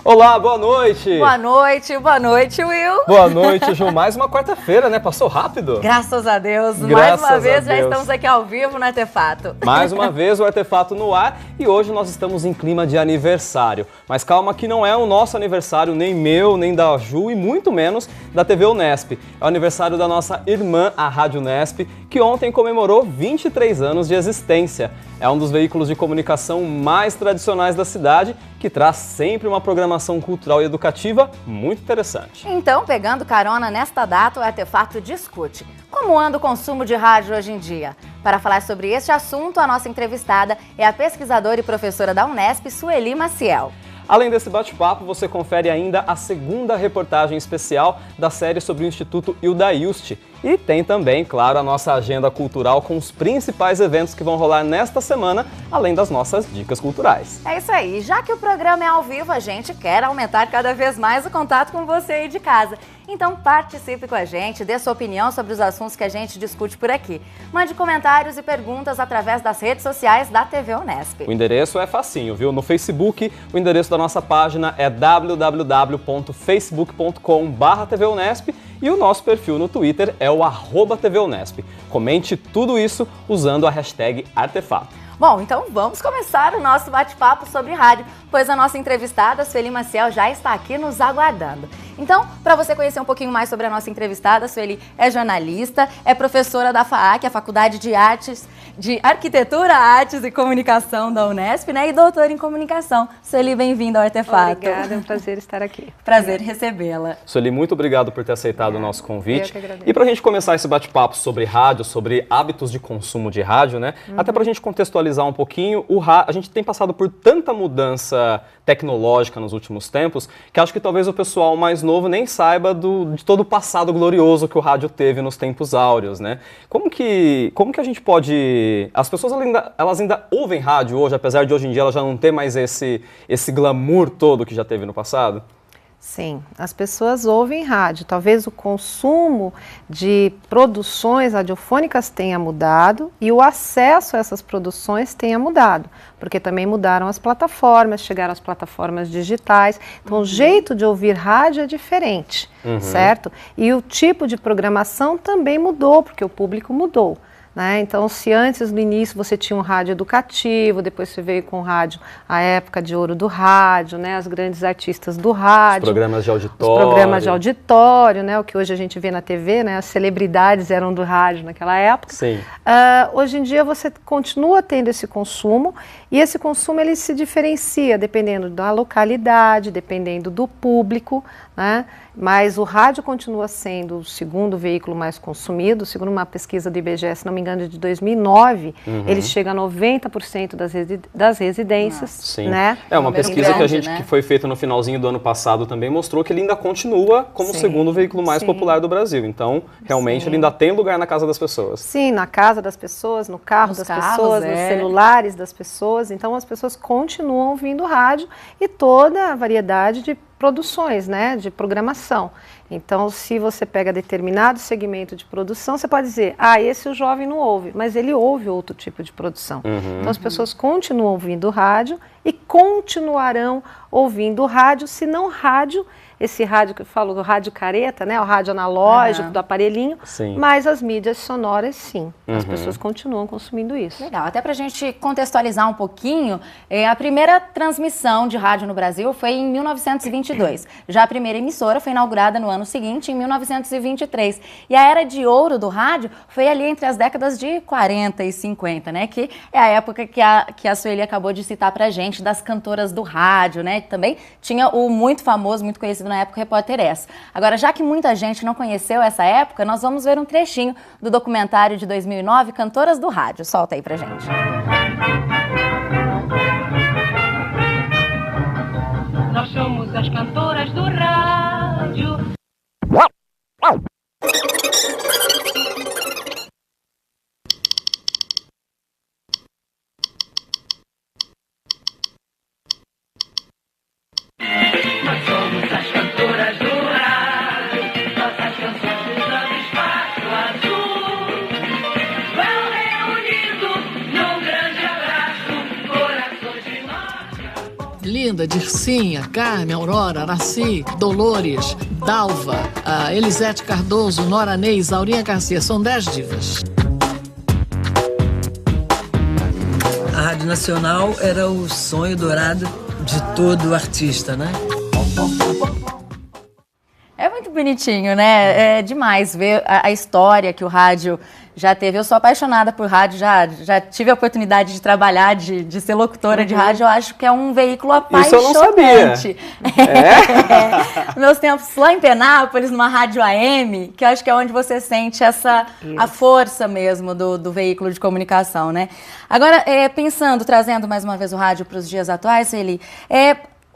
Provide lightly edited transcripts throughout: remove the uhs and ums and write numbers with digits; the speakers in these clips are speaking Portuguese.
Olá, boa noite! Boa noite, Will! Boa noite, Ju. Mais uma quarta-feira, né? Passou rápido? Graças a Deus! Graças mais uma vez a Deus. Já estamos aqui ao vivo no Artefato. Mais uma vez o Artefato no ar e hoje nós estamos em clima de aniversário. Mas calma que não é o nosso aniversário, nem meu, nem da Ju e muito menos da TV Unesp. É o aniversário da nossa irmã, a Rádio Unesp, que ontem comemorou 23 anos de existência. É um dos veículos de comunicação mais tradicionais da cidade, que traz sempre uma programação cultural e educativa muito interessante. Então, pegando carona nesta data, o Artefato discute como anda o consumo de rádio hoje em dia. Para falar sobre este assunto, a nossa entrevistada é a pesquisadora e professora da Unesp, Sueli Maciel. Além desse bate-papo, você confere ainda a segunda reportagem especial da série sobre o Instituto Hilda Ilst. E tem também, claro, a nossa agenda cultural com os principais eventos que vão rolar nesta semana, além das nossas dicas culturais. É isso aí. Já que o programa é ao vivo, a gente quer aumentar cada vez mais o contato com você aí de casa. Então participe com a gente, dê sua opinião sobre os assuntos que a gente discute por aqui. Mande comentários e perguntas através das redes sociais da TV Unesp. O endereço é facinho, viu? No Facebook, o endereço da nossa página é www.facebook.com/tvUnesp e o nosso perfil no Twitter é o @TVUnesp. Comente tudo isso usando a hashtag Artefato. Bom, então vamos começar o nosso bate-papo sobre rádio, pois a nossa entrevistada, Sueli Maciel, já está aqui nos aguardando. Então, para você conhecer um pouquinho mais sobre a nossa entrevistada, Sueli é jornalista, é professora da FAAC, a Faculdade de Arquitetura, Artes e Comunicação da Unesp, né? E doutora em comunicação. Sueli, bem-vinda ao Artefato. Obrigada, é um prazer estar aqui. Prazer recebê-la. Sueli, muito obrigado por ter aceitado o nosso convite. Eu que agradeço. E para a gente começar esse bate-papo sobre rádio, sobre hábitos de consumo de rádio, né? Até para a gente contextualizar um pouquinho, a gente tem passado por tanta mudança tecnológica nos últimos tempos, que acho que talvez o pessoal mais novo nem saiba de todo o passado glorioso que o rádio teve nos tempos áureos, né? Como que a gente pode... As pessoas elas ainda ouvem rádio hoje, apesar de hoje em dia ela já não ter mais esse glamour todo que já teve no passado? Sim, as pessoas ouvem rádio. Talvez o consumo de produções radiofônicas tenha mudado e o acesso a essas produções tenha mudado, porque também mudaram as plataformas, chegaram as plataformas digitais. Então, o jeito de ouvir rádio é diferente, certo? E o tipo de programação também mudou, porque o público mudou. Né? Então, se antes, no início, você tinha um rádio educativo, depois você veio com o rádio, a época de ouro do rádio, né? As grandes artistas do rádio. Os programas de auditório. Os programas de auditório, né? O que hoje a gente vê na TV, né? As celebridades eram do rádio naquela época. Sim. Hoje em dia você continua tendo esse consumo e esse consumo ele se diferencia dependendo da localidade, dependendo do público, né? Mas o rádio continua sendo o segundo veículo mais consumido, segundo uma pesquisa do IBGE, se não me engano, de 2009, ele chega a 90% das residências. Sim. Né? É uma pesquisa grande, que foi feita no finalzinho do ano passado também mostrou que ele ainda continua como o segundo veículo mais popular do Brasil. Então, realmente, ele ainda tem lugar na casa das pessoas. Sim, na casa das pessoas, no carro das pessoas, nos celulares das pessoas. Então, as pessoas continuam ouvindo rádio e toda a variedade de produções, né, de programação. Então, se você pega determinado segmento de produção, você pode dizer, esse o jovem não ouve, mas ele ouve outro tipo de produção. Então, as pessoas continuam ouvindo rádio e continuarão ouvindo rádio, se não rádio, esse rádio que eu falo, o rádio careta, né, o rádio analógico do aparelhinho, mas as mídias sonoras, sim. As pessoas continuam consumindo isso. Legal, até pra gente contextualizar um pouquinho, a primeira transmissão de rádio no Brasil foi em 1922. Já a primeira emissora foi inaugurada no ano seguinte, em 1923. E a era de ouro do rádio foi ali entre as décadas de 40 e 50, né? Que é a época que a Sueli acabou de citar pra gente, das cantoras do rádio, né? Também tinha o muito famoso, muito conhecido na época, Repórter S. Agora, já que muita gente não conheceu essa época, nós vamos ver um trechinho do documentário de 2009, Cantoras do Rádio. Solta aí pra gente. Nós somos as cantoras do rádio. Nós somos as cantoras do rádio. Nossas canções cruzando espaço azul. Vão reunindo num grande abraço corações de norte a sul. Linda, Dircinha, Carmen, Aurora, Araci, Dolores, Dalva, Elisete Cardoso, Nora Ney, Aurinha Garcia, são 10 divas. A Rádio Nacional era o sonho dourado de todo artista, né? É muito bonitinho, né? É demais ver a história que o rádio já teve. Eu sou apaixonada por rádio, já tive a oportunidade de trabalhar, de ser locutora de rádio. Eu acho que é um veículo apaixonante. Isso eu não sabia. Meus tempos lá em Penápolis, numa rádio AM, que eu acho que é onde você sente a força mesmo do veículo de comunicação, né? Agora, trazendo mais uma vez o rádio para os dias atuais, Sueli,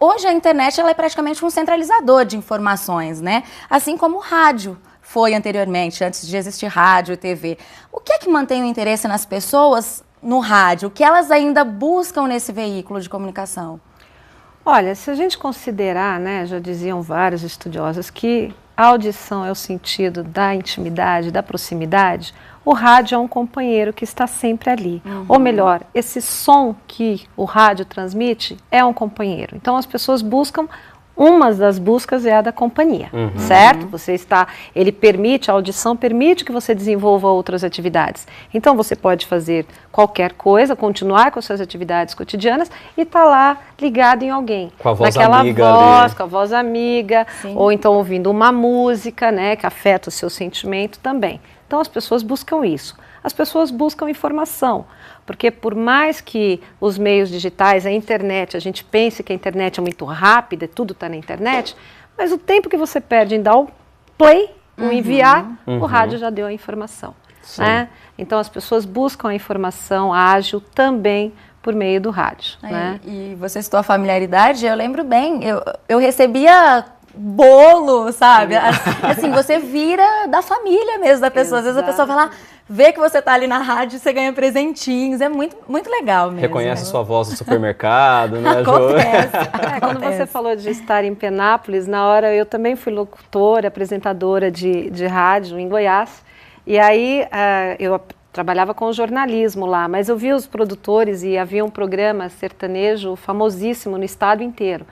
hoje a internet ela é praticamente um centralizador de informações, né? Assim como o rádio foi anteriormente, antes de existir rádio e TV. O que é que mantém o interesse nas pessoas no rádio? O que elas ainda buscam nesse veículo de comunicação? Olha, se a gente considerar, né, já diziam vários estudiosos, que a audição é o sentido da intimidade, da proximidade, o rádio é um companheiro que está sempre ali. Ou melhor, esse som que o rádio transmite é um companheiro. Então as pessoas buscam, uma das buscas é a da companhia, certo? A audição permite que você desenvolva outras atividades. Então você pode fazer qualquer coisa, continuar com as suas atividades cotidianas e estar lá ligado em alguém. Com a voz naquela amiga voz, ali. com a voz amiga, Sim. ou então ouvindo uma música, né, que afeta o seu sentimento também. Então as pessoas buscam isso. As pessoas buscam informação, porque por mais que os meios digitais, a internet, a gente pense que a internet é muito rápida, tudo está na internet, mas o tempo que você perde em dar o play, o enviar, o rádio já deu a informação. Né? Então as pessoas buscam a informação ágil também por meio do rádio. Né? E você citou a familiaridade, eu lembro bem, eu recebia bolo, sabe? Assim, você vira da família mesmo da pessoa. Às vezes a pessoa vai lá, vê que você tá ali na rádio, você ganha presentinhos. É muito, muito legal mesmo. Reconhece sua voz no supermercado, né, Jo? Quando você falou de estar em Penápolis, na hora eu também fui locutora, apresentadora de rádio em Goiás. E aí eu trabalhava com jornalismo lá, mas eu vi os produtores e havia um programa sertanejo famosíssimo no estado inteiro.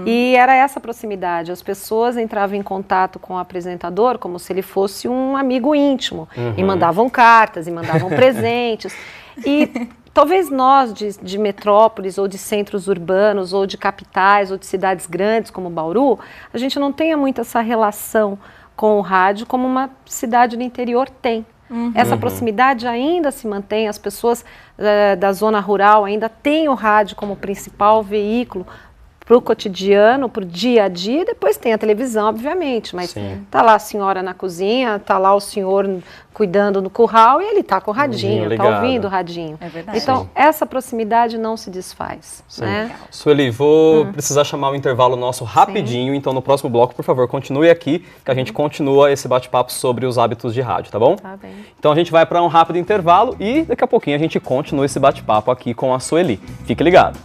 E era essa proximidade, as pessoas entravam em contato com o apresentador como se ele fosse um amigo íntimo, e mandavam cartas, e mandavam presentes. E talvez nós de metrópoles, ou de centros urbanos, ou de capitais, ou de cidades grandes como Bauru, a gente não tenha muito essa relação com o rádio como uma cidade do interior tem. Essa proximidade ainda se mantém, as pessoas da zona rural ainda têm o rádio como principal veículo para o cotidiano, para o dia a dia, depois tem a televisão, obviamente, mas tá lá a senhora na cozinha, tá lá o senhor cuidando no curral e ele tá com o radinho, tá ouvindo o radinho. É verdade. Então, essa proximidade não se desfaz. Né? Sueli, vou precisar chamar o intervalo nosso rapidinho, então no próximo bloco, por favor, continue aqui, que a gente continua esse bate-papo sobre os hábitos de rádio, tá bom? Tá bem. Então a gente vai para um rápido intervalo e daqui a pouquinho a gente continua esse bate-papo aqui com a Sueli. Fique ligado.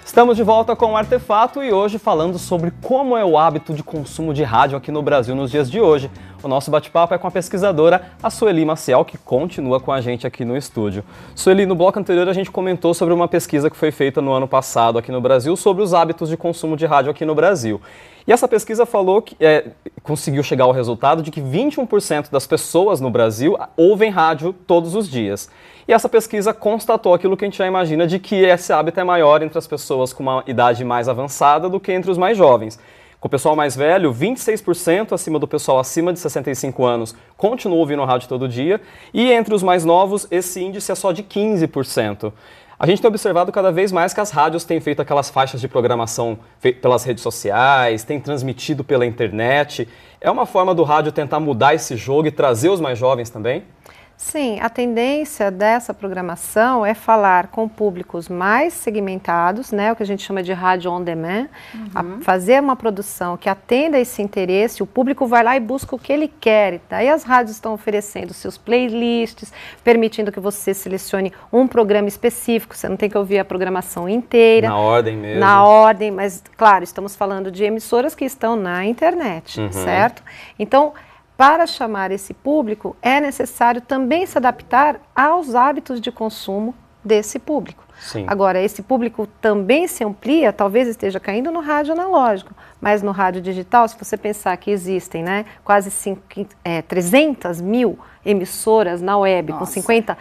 Estamos de volta com o Artefato e hoje falando sobre como é o hábito de consumo de rádio aqui no Brasil nos dias de hoje. O nosso bate-papo é com a pesquisadora, a Sueli Maciel, que continua com a gente aqui no estúdio. Sueli, no bloco anterior a gente comentou sobre uma pesquisa que foi feita no ano passado aqui no Brasil sobre os hábitos de consumo de rádio aqui no Brasil. E essa pesquisa falou que conseguiu chegar ao resultado de que 21% das pessoas no Brasil ouvem rádio todos os dias. E essa pesquisa constatou aquilo que a gente já imagina de que esse hábito é maior entre as pessoas com uma idade mais avançada do que entre os mais jovens. Com o pessoal mais velho, 26% acima do pessoal acima de 65 anos continua ouvindo rádio todo dia, e entre os mais novos esse índice é só de 15%. A gente tem observado cada vez mais que as rádios têm feito aquelas faixas de programação pelas redes sociais, têm transmitido pela internet. É uma forma do rádio tentar mudar esse jogo e trazer os mais jovens também? Sim, a tendência dessa programação é falar com públicos mais segmentados, né, o que a gente chama de rádio on demand, fazer uma produção que atenda esse interesse, o público vai lá e busca o que ele quer. Daí as rádios estão oferecendo seus playlists, permitindo que você selecione um programa específico, você não tem que ouvir a programação inteira. Na ordem mesmo. Na ordem, mas claro, estamos falando de emissoras que estão na internet, certo? Então, para chamar esse público, é necessário também se adaptar aos hábitos de consumo desse público. Sim. Agora, esse público também se amplia, talvez esteja caindo no rádio analógico, mas no rádio digital, se você pensar que existem, né, quase 300 mil emissoras na web, com 50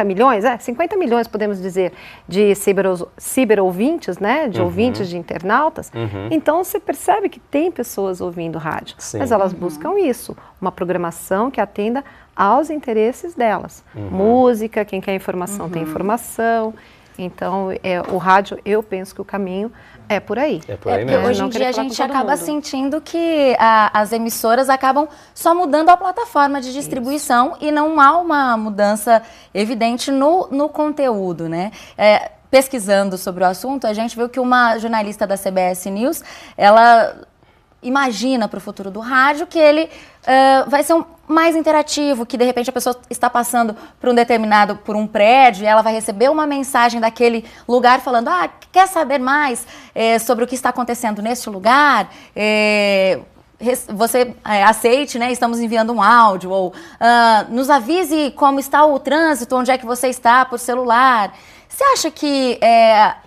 milhões, 50 milhões podemos dizer, de ciber-ouvintes, né, de ouvintes, de internautas, então você percebe que tem pessoas ouvindo rádio, Sim. mas elas buscam isso, uma programação que atenda aos interesses delas. Música, quem quer informação tem informação. Então, o rádio, eu penso que o caminho é por aí. É por aí mesmo. Hoje em dia a gente acaba sentindo que as emissoras acabam só mudando a plataforma de distribuição e não há uma mudança evidente no conteúdo, né? Pesquisando sobre o assunto, a gente viu que uma jornalista da CBS News, ela imagina para o futuro do rádio que ele vai ser mais interativo, que de repente a pessoa está passando por um prédio e ela vai receber uma mensagem daquele lugar falando, quer saber mais sobre o que está acontecendo neste lugar? Você aceite, né? Estamos enviando um áudio, ou nos avise como está o trânsito, onde é que você está por celular. Você acha que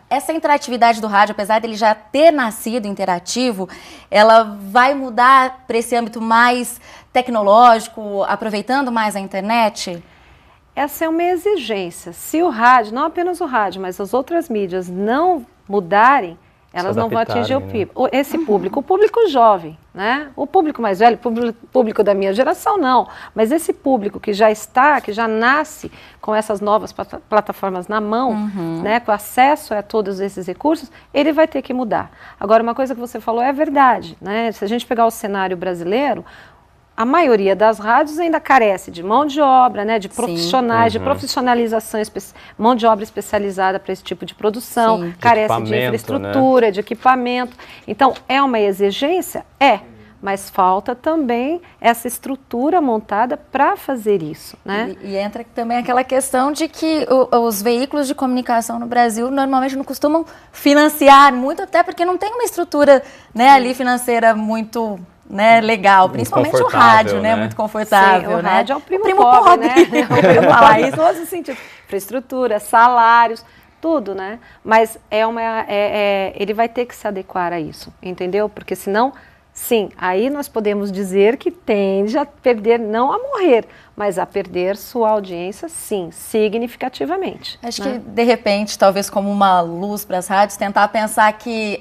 essa interatividade do rádio, apesar dele já ter nascido interativo, ela vai mudar para esse âmbito mais tecnológico, aproveitando mais a internet? Essa é uma exigência. Se o rádio, não apenas o rádio, mas as outras mídias não mudarem, elas não vão atingir esse público. O público jovem, né? O público mais velho, o público da minha geração, não. Mas esse público que já nasce com essas novas plataformas na mão, né, com acesso a todos esses recursos, ele vai ter que mudar. Agora, uma coisa que você falou é verdade, né? Se a gente pegar o cenário brasileiro, a maioria das rádios ainda carece de mão de obra, né, de profissionais, de profissionalização, mão de obra especializada para esse tipo de produção, carece de infraestrutura, né, de equipamento. Então, é uma exigência? Mas falta também essa estrutura montada para fazer isso, né? E entra também aquela questão de que os veículos de comunicação no Brasil normalmente não costumam financiar muito, até porque não tem uma estrutura, né, ali financeira muito, né, legal, principalmente o rádio, né, muito confortável. Sim, o rádio é o primo pobre, né? Eu vou falar isso em todos os sentidos. Infraestrutura, salários, tudo, né? Mas ele vai ter que se adequar a isso, entendeu? Porque senão, sim, aí nós podemos dizer que tende a perder, não a morrer, mas a perder sua audiência, sim, significativamente. Acho que, de repente, talvez como uma luz para as rádios, tentar pensar que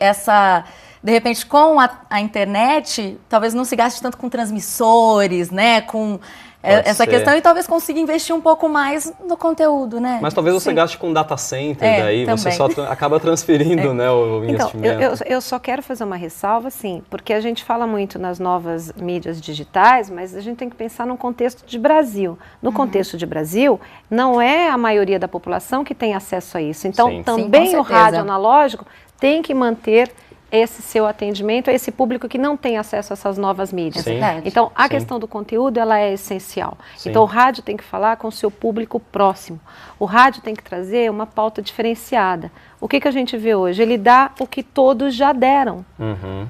de repente, com a internet, talvez não se gaste tanto com transmissores, né, com essa questão, e talvez consiga investir um pouco mais no conteúdo, né? Mas talvez você gaste com data center, daí também. Você só acaba transferindo, né, o investimento. Então, eu só quero fazer uma ressalva, sim, porque a gente fala muito nas novas mídias digitais, mas a gente tem que pensar no contexto de Brasil. No contexto de Brasil, não é a maioria da população que tem acesso a isso. Então, também o rádio analógico tem que manter esse seu atendimento a esse público que não tem acesso a essas novas mídias. Então, a questão do conteúdo, ela é essencial. Então, o rádio tem que falar com o seu público próximo. O rádio tem que trazer uma pauta diferenciada. O que a gente vê hoje? Ele dá o que todos já deram.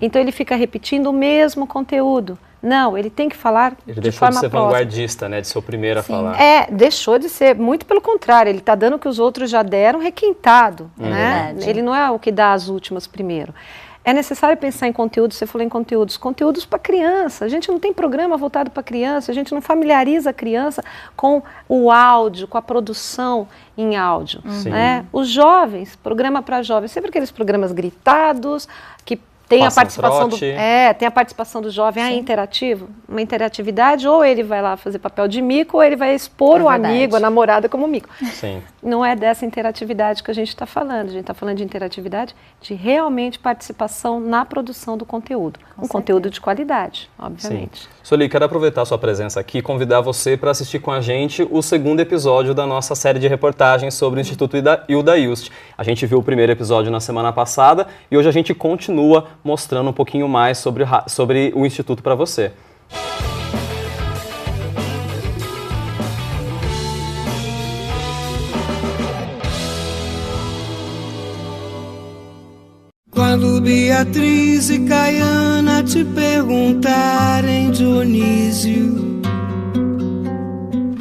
Então, ele fica repetindo o mesmo conteúdo. Não, ele tem que falar de forma próxima. Ele deixou de ser vanguardista, né, de ser o primeiro a falar. Deixou de ser, muito pelo contrário, ele está dando o que os outros já deram requintado, né? Ele não é o que dá as últimas primeiro. É necessário pensar em conteúdo, você falou em conteúdos para criança. A gente não tem programa voltado para criança, a gente não familiariza a criança com o áudio, com a produção em áudio. Né? Os jovens, programa para jovens, sempre aqueles programas gritados, que tem a participação tem a participação do jovem, interativo, uma interatividade, ou ele vai lá fazer papel de mico, ou ele vai expor o amigo, a namorada como mico. Não é dessa interatividade que a gente está falando, a gente está falando de interatividade, de realmente participação na produção do conteúdo, conteúdo de qualidade, obviamente. Sueli, quero aproveitar a sua presença aqui e convidar você para assistir com a gente o 2º episódio da nossa série de reportagens sobre o Instituto Hilda Hilst. A gente viu o primeiro episódio na semana passada e hoje a gente continua mostrando um pouquinho mais sobre o Instituto para você. Quando Quando Beatriz e Caiana te perguntarem, Dionísio,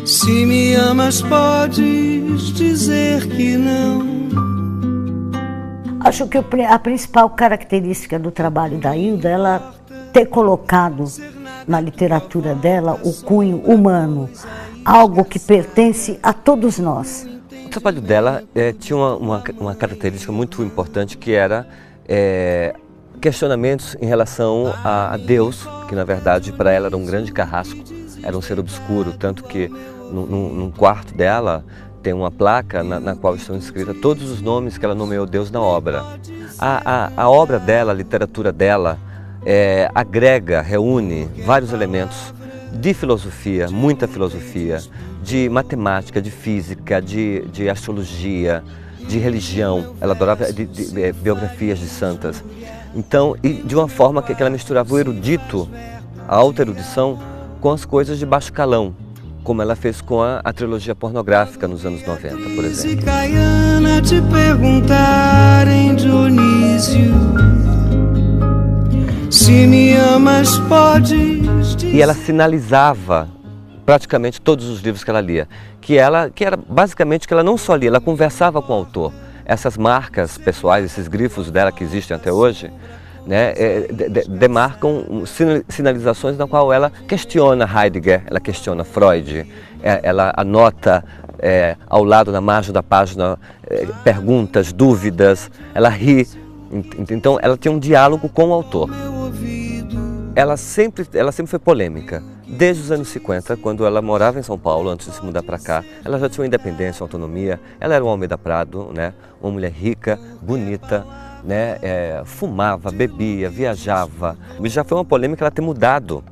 se me amas, podes dizer que não. Acho que a principal característica do trabalho da Hilda é ela ter colocado na literatura dela o cunho humano, algo que pertence a todos nós. O trabalho dela tinha uma característica muito importante, que era questionamentos em relação a Deus, que na verdade para ela era um grande carrasco, era um ser obscuro, tanto que num quarto dela tem uma placa na qual estão escritos todos os nomes que ela nomeou Deus na obra. A obra dela, a literatura dela, agrega, reúne vários elementos de filosofia, muita filosofia, de matemática, de física, de astrologia, de religião. Ela adorava biografias de santas. Então, e de uma forma que ela misturava o erudito, a alta erudição, com as coisas de baixo calão, como ela fez com a trilogia pornográfica nos anos 90, por exemplo. Se Caiana te perguntarem, Dionísio, se me amas, podes dizer. E ela sinalizava praticamente todos os livros que ela lia, que era basicamente que ela não só lia, ela conversava com o autor. Essas marcas pessoais, esses grifos dela que existem até hoje, né, demarcam sinalizações na qual ela questiona Heidegger, ela questiona Freud, ela anota ao lado, na margem da página, perguntas, dúvidas, ela ri. Então ela tem um diálogo com o autor. Ela sempre foi polêmica. Desde os anos 50, quando ela morava em São Paulo, antes de se mudar para cá, ela já tinha uma independência, uma autonomia. Ela era uma Almeida Prado, né, uma mulher rica, bonita, né, fumava, bebia, viajava. E já foi uma polêmica ela ter mudado,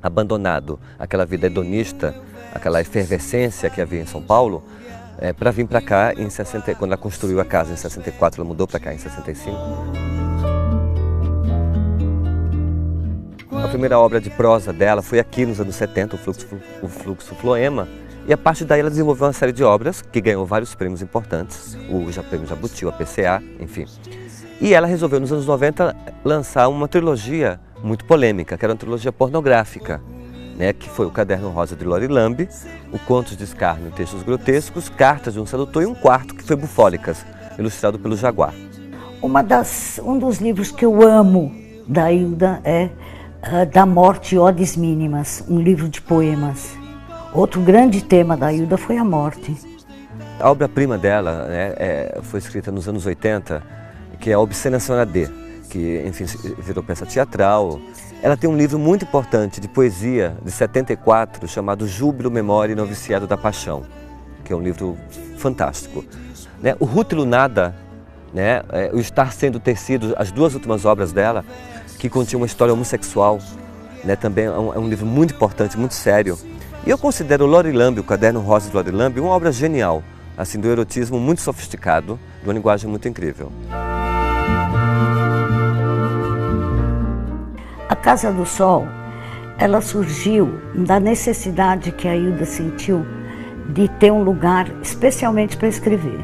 abandonado aquela vida hedonista, aquela efervescência que havia em São Paulo, para vir para cá em 60, quando ela construiu a casa em 64, ela mudou para cá em 65. A primeira obra de prosa dela foi aqui nos anos 70, o Fluxo Floema, e a partir daí ela desenvolveu uma série de obras que ganhou vários prêmios importantes, o Prêmio Jabuti, o APCA, enfim. E ela resolveu nos anos 90 lançar uma trilogia muito polêmica, que era uma trilogia pornográfica, né, que foi o Caderno Rosa de Lori Lambe, o Contos de Escárnio e Textos Grotescos, Cartas de um Sedutor e um quarto que foi Bufólicas, ilustrado pelo Jaguar. Um dos livros que eu amo da Hilda é Da Morte e Odes Mínimas, um livro de poemas. Outro grande tema da Hilda foi a morte. A obra-prima dela, né, foi escrita nos anos 80, que é a Obscenação na D, que, enfim, virou peça teatral. Ela tem um livro muito importante de poesia, de 74, chamado Júbilo, Memória e Noviciado da Paixão, que é um livro fantástico. Né, o Rútilo Nada, né, o Estar Sendo Tecido, as duas últimas obras dela, que continha uma história homossexual, né, também é um livro muito importante, muito sério. E eu considero Lori Lambe, o Caderno Rosa de Lori Lambe, uma obra genial, assim, do erotismo muito sofisticado, de uma linguagem muito incrível. A Casa do Sol, ela surgiu da necessidade que a Hilda sentiu de ter um lugar especialmente para escrever.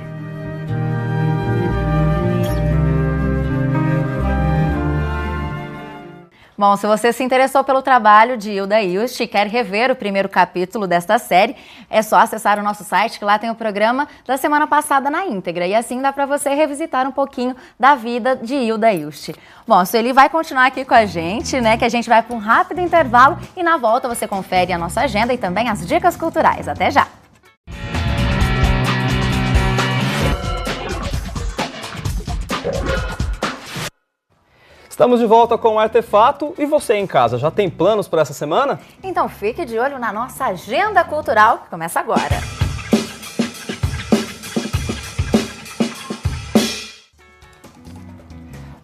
Bom, se você se interessou pelo trabalho de Hilda Ilst e quer rever o primeiro capítulo desta série, é só acessar o nosso site, que lá tem o programa da semana passada na íntegra. E assim dá para você revisitar um pouquinho da vida de Hilda Ilst. Bom, Sueli vai continuar aqui com a gente, né? Que a gente vai para um rápido intervalo e na volta você confere a nossa agenda e também as dicas culturais. Até já! Estamos de volta com o Artefato e você em casa, já tem planos para essa semana? Então fique de olho na nossa agenda cultural, que começa agora.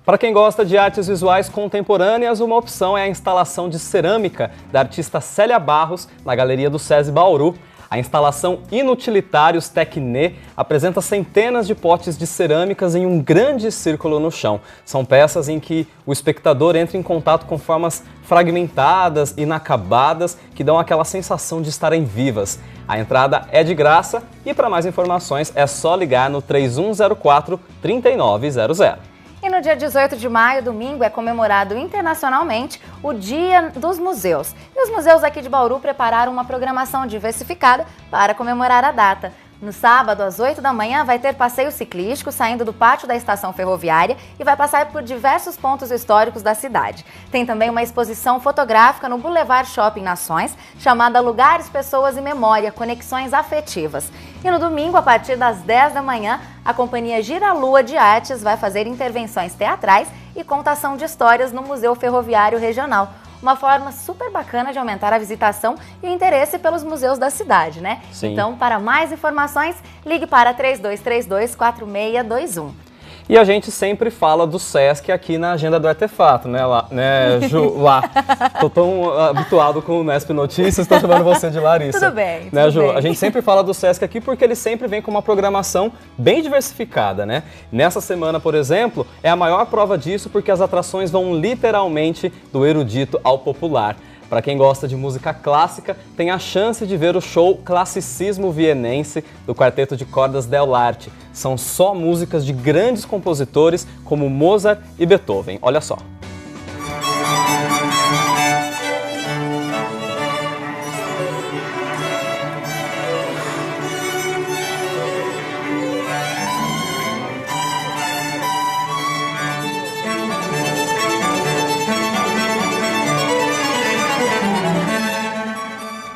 Para quem gosta de artes visuais contemporâneas, uma opção é a instalação de cerâmica da artista Célia Barros na Galeria do SESI Bauru. A instalação Inutilitários Tecnê apresenta centenas de potes de cerâmicas em um grande círculo no chão. São peças em que o espectador entra em contato com formas fragmentadas, inacabadas, que dão aquela sensação de estarem vivas. A entrada é de graça e para mais informações é só ligar no 3104-3900. E no dia 18 de maio, domingo, é comemorado internacionalmente o Dia dos Museus. E os museus aqui de Bauru prepararam uma programação diversificada para comemorar a data. No sábado, às 8 da manhã, vai ter passeio ciclístico saindo do pátio da estação ferroviária e vai passar por diversos pontos históricos da cidade. Tem também uma exposição fotográfica no Boulevard Shopping Nações, chamada Lugares, Pessoas e Memória, Conexões Afetivas. E no domingo, a partir das 10 da manhã, a companhia Gira Lua de Artes vai fazer intervenções teatrais e contação de histórias no Museu Ferroviário Regional. Uma forma super bacana de aumentar a visitação e o interesse pelos museus da cidade, né? Sim. Então, para mais informações, ligue para 3232-4621. E a gente sempre fala do Sesc aqui na agenda do Artefato, né, Ju? Tô tão habituado com o Nesp Notícias, estou chamando você de Larissa. Tudo bem, né, tudo Ju? bem. A gente sempre fala do Sesc aqui porque ele sempre vem com uma programação bem diversificada, né? Nessa semana, por exemplo, é a maior prova disso porque as atrações vão literalmente do erudito ao popular. Para quem gosta de música clássica, tem a chance de ver o show Classicismo Vienense do Quarteto de Cordas Del Arte. São só músicas de grandes compositores como Mozart e Beethoven. Olha só.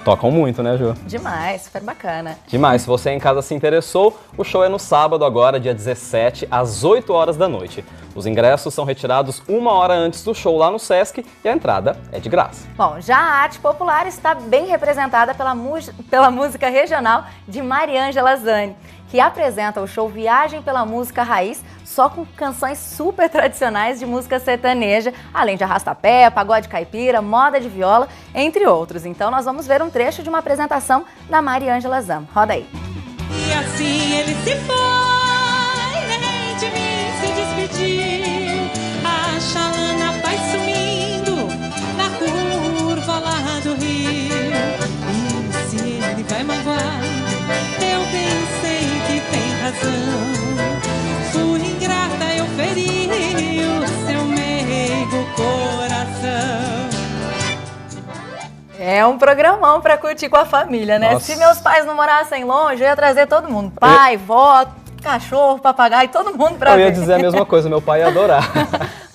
Tocam muito, né, Ju? Demais, super bacana. Demais. Se você em casa se interessou, o show é no sábado agora, dia 17, às 8 horas da noite. Os ingressos são retirados 1 hora antes do show lá no Sesc e a entrada é de graça. Bom, já a arte popular está bem representada pela música regional de Mariângela Zani, que apresenta o show Viagem pela Música Raiz, só com canções super tradicionais de música sertaneja, além de arrastapé, pagode caipira, moda de viola, entre outros. Então nós vamos ver um trecho de uma apresentação da Mariângela Zani. Roda aí. E assim ele se foi, nem de mim se despediu. A chalana vai sumindo na curva lá do rio. E se ele vai magoar, eu pensei que tem razão. Fui ingrata, eu feri o seu meigo coração. É um programão para curtir com a família, né? Nossa. Se meus pais não morassem longe, eu ia trazer todo mundo. Pai, vó, cachorro, papagaio, todo mundo pra ver. Eu ia dizer a mesma coisa, meu pai ia adorar.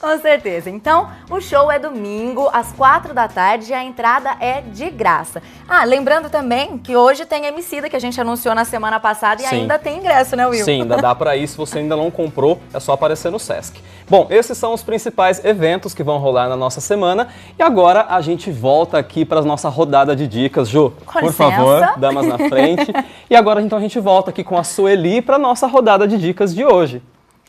Com certeza. Então, o show é domingo, às 4 da tarde, e a entrada é de graça. Ah, lembrando também que hoje tem Emicida, que a gente anunciou na semana passada, e Sim. ainda tem ingresso, né, Will? Sim, ainda dá para ir. Se você ainda não comprou, é só aparecer no Sesc. Bom, esses são os principais eventos que vão rolar na nossa semana. E agora a gente volta aqui para a nossa rodada de dicas. Ju, Com por licença. favor, damas na frente. E agora então a gente volta aqui com a Sueli para a nossa rodada de dicas de hoje.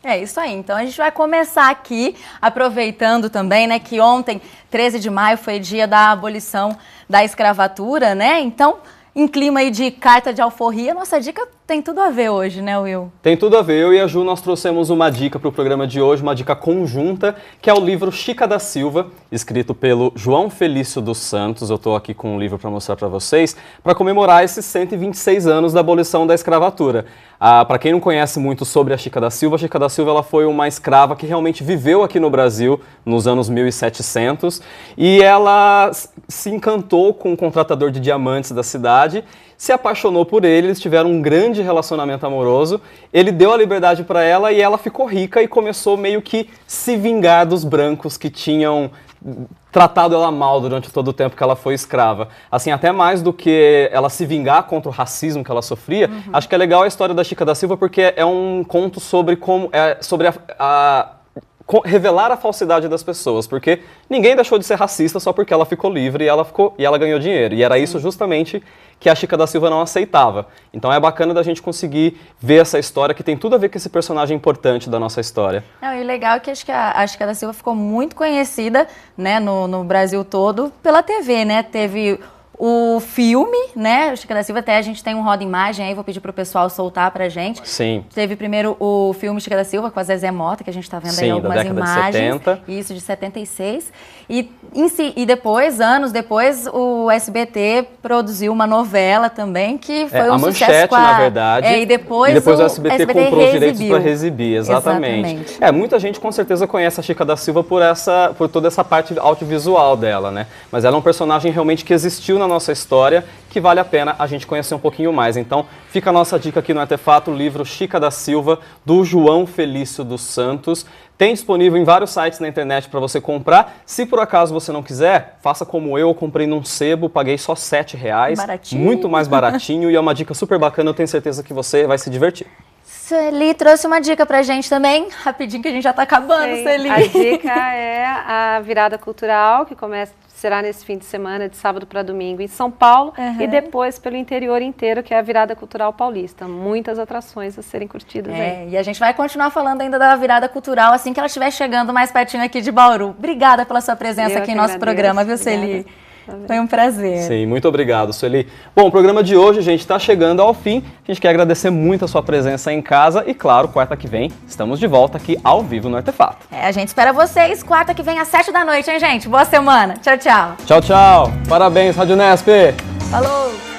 É isso aí. Então a gente vai começar aqui, aproveitando também, né, que ontem, 13 de maio, foi dia da abolição da escravatura, né? Então, em clima aí de carta de alforria, nossa dica tem tudo a ver hoje, né, Will? Tem tudo a ver. Eu e a Ju, nós trouxemos uma dica para o programa de hoje, uma dica conjunta, que é o livro Chica da Silva, escrito pelo João Felício dos Santos. Eu estou aqui com um livro para mostrar para vocês, para comemorar esses 126 anos da abolição da escravatura. Para quem não conhece muito sobre a Chica da Silva ela foi uma escrava que realmente viveu aqui no Brasil nos anos 1700 e ela se encantou com um contratador de diamantes da cidade, se apaixonou por ele, eles tiveram um grande relacionamento amoroso, ele deu a liberdade para ela e ela ficou rica e começou meio que se vingar dos brancos que tinham tratado ela mal durante todo o tempo que ela foi escrava. Assim, até mais do que ela se vingar contra o racismo que ela sofria, acho que é legal a história da Chica da Silva porque é um conto sobre como revelar a falsidade das pessoas, porque ninguém deixou de ser racista só porque ela ficou livre e ela ganhou dinheiro. E era isso justamente que a Chica da Silva não aceitava. Então é bacana da gente conseguir ver essa história que tem tudo a ver com esse personagem importante da nossa história. Não, e o legal é que acho que a Chica da Silva ficou muito conhecida, né, no Brasil todo pela TV, né? Teve o filme, né? O Chica da Silva, até a gente tem um roda imagem aí, vou pedir pro pessoal soltar pra gente. Sim. Teve primeiro o filme Chica da Silva com a Zezé Mota, que a gente tá vendo aí algumas imagens. De 70. Isso, de 76. E depois, anos depois, o SBT produziu uma novela também, que foi um sucesso Manchete, na verdade. E depois o SBT comprou os direitos para reexibir, exatamente. Muita gente com certeza conhece a Chica da Silva por toda essa parte audiovisual dela, né? Mas ela é um personagem realmente que existiu na nossa história, que vale a pena a gente conhecer um pouquinho mais. Então, fica a nossa dica aqui no Artefato, o livro Chica da Silva, do João Felício dos Santos. Tem disponível em vários sites na internet para você comprar. Se por acaso você não quiser, faça como eu comprei num sebo, paguei só R$7. Baratinho. Muito mais baratinho e é uma dica super bacana, eu tenho certeza que você vai se divertir. Sueli trouxe uma dica pra gente também, rapidinho que a gente já tá acabando, Sueli. A dica é a virada cultural, que será nesse fim de semana, de sábado para domingo, em São Paulo, e depois pelo interior inteiro, que é a virada cultural paulista. Muitas atrações a serem curtidas aí. E a gente vai continuar falando ainda da virada cultural assim que ela estiver chegando mais pertinho aqui de Bauru. Obrigada pela sua presença aqui em nosso programa, viu, Sueli? Foi um prazer. Sim, muito obrigado, Sueli. Bom, o programa de hoje, gente, está chegando ao fim. A gente quer agradecer muito a sua presença em casa e, claro, quarta que vem estamos de volta aqui ao vivo no Artefato. A gente espera vocês quarta que vem às 7 da noite, hein, gente? Boa semana. Tchau, tchau. Tchau, tchau. Parabéns, Rádio Nesp. Falou.